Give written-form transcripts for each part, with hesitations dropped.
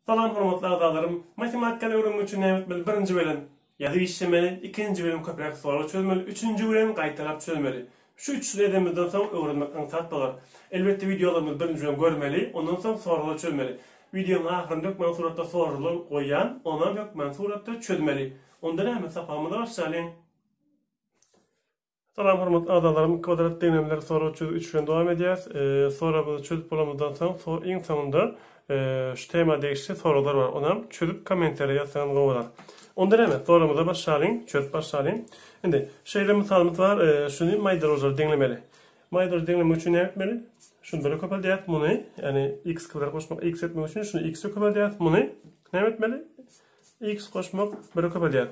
Salam hormatly azalarym. Matematikany öwrenmek üçin nämetmeli? Birinji bölüm ýazyp işlemeli, ikinji bölüm köpräk soralar çözmeli, üçüncü bölüm gaýtarap çözmeli. Şu üçünü edemizden soň öwrenmek tat bolar. Elbetde videolarymyzy birinji bölüm görmeli, ondan soň soralar çözmeli. Videonun ahyrynda dökmen suratda soralar goýan, ona dökmen suratda çözmeli. Onda näme sapamyza başlaýan. Salam hormatly azalarym, kvadrat deňlemleri soralar çözüp üçünden dowam edýäs. Sorabyzy çözüp bolamyzdan soň iň sonunda şu tema değişti sorular var. Ona çözüp komentarya yazsan golar. Onda näme? Soramyza başlaýan, çözüp başlaýan. Indi şeýle misalymyz var. Şunu maýdarozlar deňlemeli. Maýdarozlar deňlemek üçin näme etmeli? Şunu böyle köpeldiýät muny, yani x kadar koşmak x etmek üçin şunu x köpeldiýät muny näme etmeli? X koşmak 1 köpeldiýät.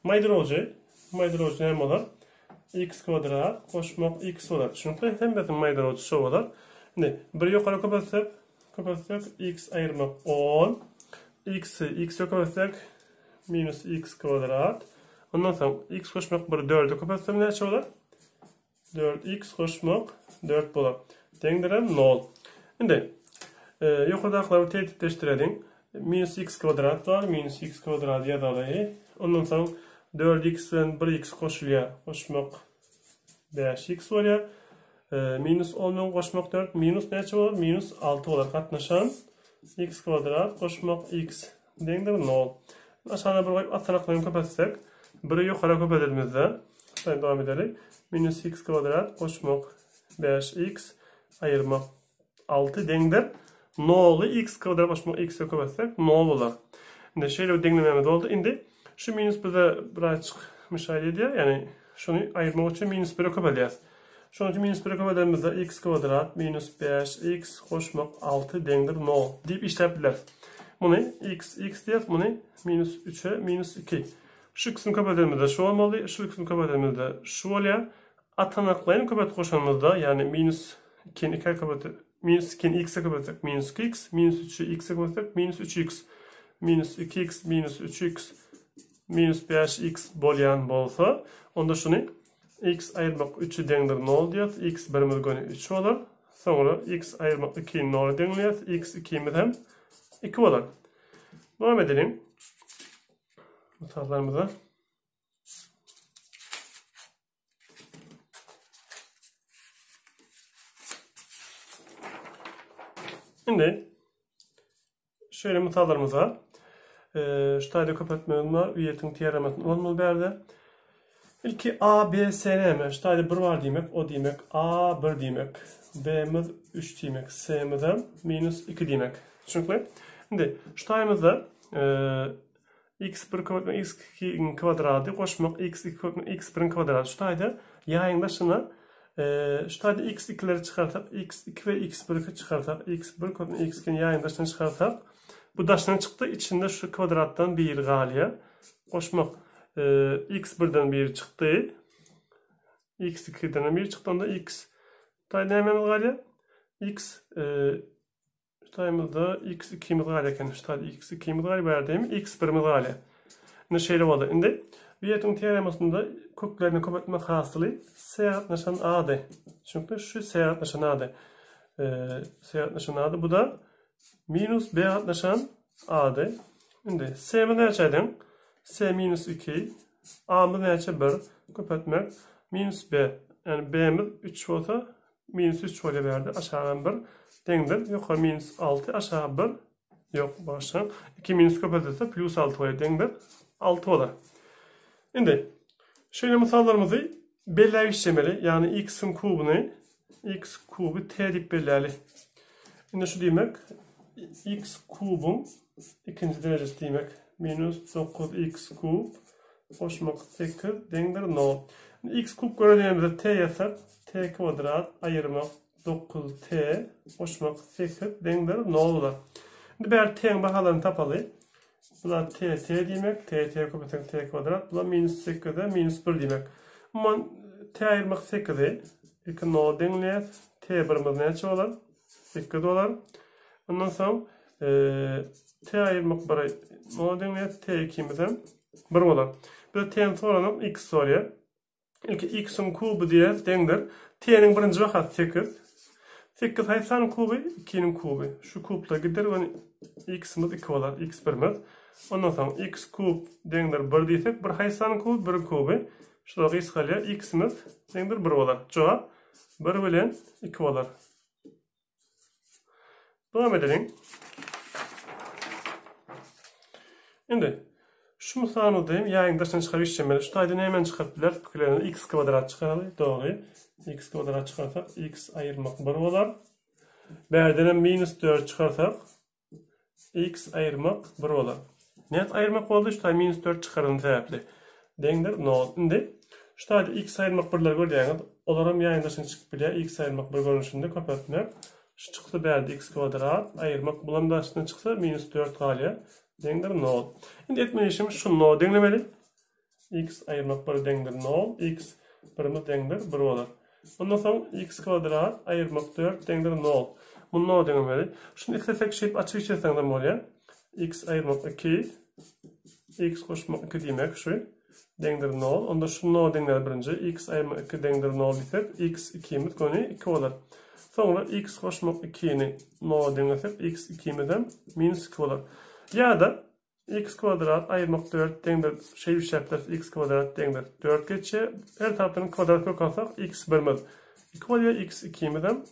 Maýdarozlar näme bolar? X kvadrat koşmak x bolar. Şunu hem de maýdarozlar şu bolar. Indi bir ýokary köpelsek x ayırmak 10, x köpelsek minus x kvadrat. Ondan sonra x koşmak 4'e köpelsek näçe bolar? 4x koşmak 4 bolar. Deňdirem 0. Indi ýokarydakylary tertipleşdirelim. Minus x kvadrat var, minus x kvadrat ýazaly. Ondan sonra 4x bilen 1x koşulýar, koşmak 5x bolýar. Minus 10'dan koşmak 4, minus näçe bolar? Minus 6 bolar. Gatnaşan x kvadrat koşmak x deňdir 0. Aşağıda bir goýup atanaklaryny köpetsek, biri ýokary köpedilmizde, şaýda dowam edelim. Minus x kvadrat koşmak 5x ayırmak 6 deňdir 0'ly x kvadrat koşmak x köpetsek 0 bolar. Indi şeýle deňlememiz boldy. Indi şu minus bize birazçyk müşahidə edýär, ýani şunu ayırmak üçin minus 1'e köpelýär. Şonuň üçin minus 1'e köpeldiğimizde x kvadrat minus 5x koşmak 6 deňdir 0 diýip işläpdiler. Muny x diýip muny minus 3'e minus 2. Şu kısmı köpeldiğimizde şu bolmaly, şu kısmı köpeldiğimizde şu bolýar. Atanaklaryny köpet koşanymyzda, ýani minus 2'ni 2'ye köpeldik, minus 2'ni x'e köpelsek minus 2x, minus 3'ü x'e köpelsek minus 3x, minus 2x, minus 3x, minus 5x bolýan bolsa, onda şunu x ayırmak 3'ü deňdir 0 diýip, x 1'imiz göni 3 bolar. Sonra x ayırmak 2'ni 0 deňleýär, x 2'imiz hem 2 bolar. Dowam edelim. Misallarymyza. Şimdi şöyle misallarımız var. Şu taýda köpeltmemiz var. Üyetin teoremasyny olmaly berde. İlki A, B, C näme? Şu taýda 1 var diýmek, o diýmek A 1 diýmek, B'miz 3 diýmek, C'miz hem minus 2 diýmek. Şuňky. Indi şu taýmyzda x 1 köpeltmek x 2 kvadraty koşmak x 2 köpeltmek x 1 kvadraty. Şu taýda ýaýynda şuna şu taýda x 2'leri çıkartak, x 2 ve x 1'i çıkartak, x 1 köpeltmek x 2'ni ýaýynda şuna çıkartak. Bu daşdan çykdy, içinde şu kvadratdan 1 galýa. Koşmak x 1'den 1 çykdy. X 2'den 1 çykdy, onda x taýda näme galýa? X taýmyzda x 2'miz galýa eken. Şu taýda x 2'miz galýa berdimi? X 1'miz galýa. Indi şeýle boldy. Indi Wiet'in teoremasynda köklerini köpeltmek hasyly C gatnaşan A-dy. Çünki şu C gatnaşan A-dy. C gatnaşan A-dy, bu da minus B gatnaşan A-dy. Indi C'miz näçeden? C minus 2, A'miz näçe 1, köpeltmek minus B. Yani B'miz 3 bolsa minus 3 bolýa berdi. Aşağı 1 deňdir. Ýokary minus 6, aşağı 1. Yok, başdan 2 minus köpeltse plus 6 bolýar deňdir. 6 bolar. Indi şöyle misallarymyzy belläp işlemeli. Yani x'in kubuny x kubu t diýip belläli. Indi şu diýmek x kubun ikinci derecesi diýmek. Minus 9x kub koşmak 8 deňdir 0. X kub görelimizde t ýazsak t kvadrat ayırmak 9t koşmak 8 deňdir 0 bolar. Indi bäri t'ň bahalaryny tapaly. Bular t diýmek, t köpetsek t kvadrat, bular minus 8'de minus 1 diýmek. Ama t ayırmak 8'i 2 0 deňleýär, t 1'imiz näçe bolar? 8 bolar. Ondan soň t ayırmak 1 0 deňleýär, t 2'miz hem 1 bolar. Bir de t'nin soranak x sorýar. İlki x'in kubu diýär deňdir. T'nin birinji wagt 8. 8 haysan kubi 2'nin kubi. Şu kubla gider ve x'imiz 2 olar. X birimiz. Ondan sonra x kub deňdir 1 diýsek, bir haysan kubi 1 kubi. Şurada isgalya x'imiz deňdir 1 olar. Jogap 1 bilen 2 olar. Dowam edelim. Indi şu misalyny diýim, ýaýyň daşyny çykaryp işlemeli. Şu taýdan hemen çykaryp biler, pikirlerini x kvadrat çykaraly. Dogry. X kvadrat çykarsak x aýyrmak 1 bolar. Bärden minus 4 çykarsak x aýyrmak 1 bolar. Näet aýyrmak boldy? Şu taý minus 4 çykarany sebäpli. Deňdir 0. Indi şu taýda x aýyrmak 1ler görýäňiz. Olaram ýaýyň daşyny çykyp bilýär. X aýyrmak 1 görünüşinde köpeltmek. Şu çykdy bärde x kvadrat aýyrmak bulan daşyny çyksa minus 4 galýar. Deňdir 0. Indi etme işimiz şu 0 deňlemeli. X aýyrmak 1 deňdir 0. X birimiz deňdir 1 bolar. Ondan soň x kvadrat aýyrmak 4 deňdir 0. Bu 0 deňlemeli. Şunu isesek şeýip açyp içersek de bolýar. X aýyrmak 2. X goşmak 2 diýmek şu. Deňdir 0. Onda şu 0 deňler birinji. X aýyrmak 2 deňdir 0 diýsek x 2'miz göni 2 bolar. Sonra x goşmak 2'ni 0 deňlesek x 2'mizden minus 2 bolar. Ya da x kvadrat aýyrmak 4 deňdir şeýle şertler x kvadrat deňdir 4 geçe. Her tarapdan kvadrat koysak x birimiz 2 bolýar, x 2'mizden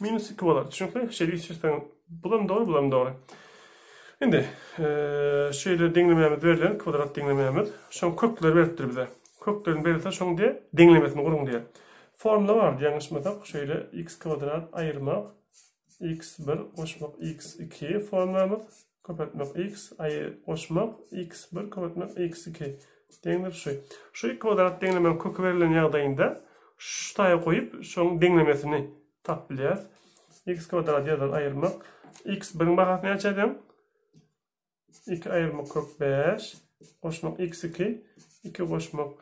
minus 2 bolar. Çünki şeýle işlersek bulam dogry, bulam dogry. Indi şeýle deňlemämiz berilen kvadrat deňlemämiz şoň kökleri beripdir bize. Köklerini berilse şoň diýe deňlemesini guruň diýer. Formula var ýangyşmasak şeýle x kvadrat aýyrmak x1 goşmak x2 formulamız köpeltmek x goşmak x1 köpeltmek x2 deňdir şu. Şu kvadrat deňlemen kökü berilen ýagdaýynda şu taýa goýup şoň deňlemesini tap bilýär. X kvadrat ýazan aýyrmak x1 bahasyny açadym. 2 aýyrmak kök 5 goşmak x2 2 goşmak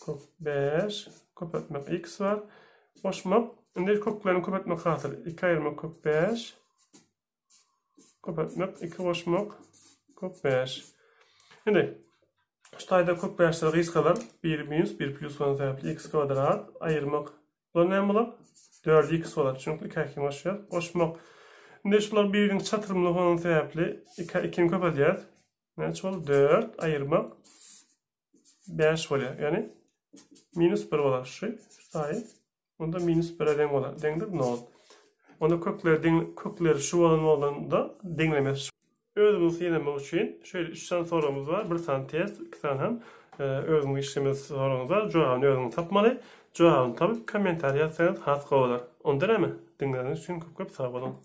kök 5 köpeltmek x var. Goşmak indi köklerini köpeltmek hatyr 2 aýyrmak kök 5 köpeltmek 2 goşmak kök 5. Indi şu taýda kök 5'ler gysgalar 1 minus 1 plus 1 sebäpli x kvadrat aýyrmak bu näme bolar? 4x bolar. Çünki 2 2 goşýar. Goşmak indi şular 1-iň çatyrmlygynyň sebäpli 2 2-ni köpelýär. Näçe bol? 4 aýyrmak 5 bolýar. Yani minus 1 bolar şu taý. Onda minus 1 deň bolar. Deňdir 0. Onda kökleri şu bolanda deňlemesi. Özüňiz ýenemek üçin şöyle 3 tane sorumuz var. 1 tane test, 2 tane hem özüňiz işlemesi sorumuz var. Jogabyny özüňiz tapmaly. Jogabyny tabyp kommentariýa ýazsaňyz hatga bolar. Onda näme? Diňleriniz üçin köp sag bolun.